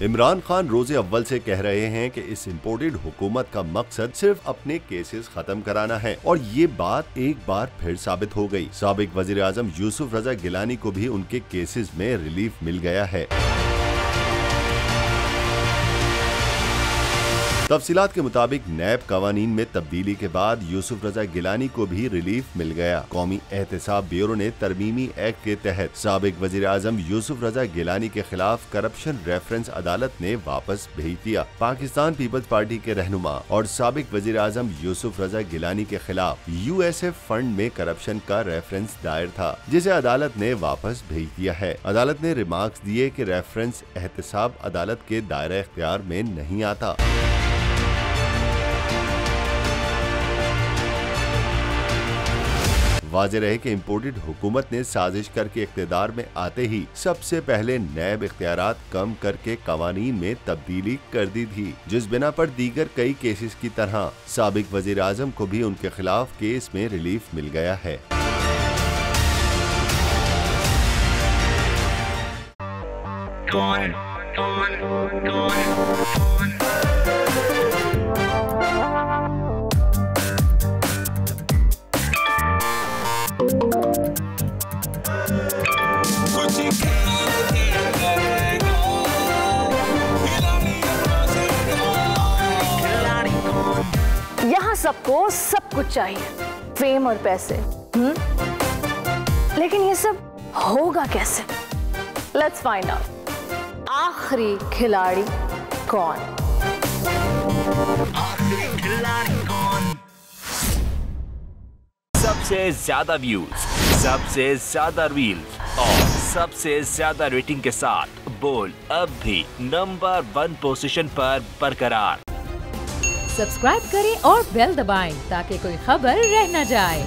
इमरान खान रोजे अव्वल से कह रहे हैं कि इस इम्पोर्टेड हुकूमत का मकसद सिर्फ अपने केसेस खत्म कराना है और ये बात एक बार फिर साबित हो गई। साबिक वजीर आजम यूसुफ रजा गिलानी को भी उनके केसेस में रिलीफ मिल गया है। तफसीलात के मुताबिक नैब कवानीन में तब्दीली के बाद यूसुफ रजा गिलानी को भी रिलीफ मिल गया। कौमी एहतसाब ब्यूरो ने तरमीमी एक्ट के तहत साबिक वजीर आजम यूसुफ रजा गिलानी के खिलाफ करप्शन रेफरेंस अदालत ने वापस भेज दिया। पाकिस्तान पीपल्स पार्टी के रहनुमा और साबिक वजीर आजम यूसुफ रजा गिलानी के खिलाफ USF फंड में करप्शन का रेफरेंस दायर था, जिसे अदालत ने वापस भेज दिया है। अदालत ने रिमार्क्स दिए कि रेफरेंस एहतसाब अदालत के दायरा इख्तियार में नहीं आता। वाज़ेह रहे कि इम्पोर्टेड हुकूमत ने साजिश करके इख्तियार में आते ही सबसे पहले नैब इख्तियारात कम करके कवानीन में तब्दीली कर दी थी, जिस बिना पर दीगर कई केसेस की तरह साबिक वजीर आजम को भी उनके खिलाफ केस में रिलीफ मिल गया है। यहाँ सबको सब कुछ चाहिए, फेम और पैसे, लेकिन ये सब होगा कैसे? Let's find out. आखिरी खिलाड़ी कौन? आखिरी खिलाड़ी कौन? सबसे ज्यादा व्यूज, सबसे ज्यादा रील्स और सबसे ज्यादा रेटिंग के साथ बोल अब भी नंबर 1 पोजीशन पर बरकरार। सब्सक्राइब करें और बेल दबाएं ताकि कोई खबर रह न जाए।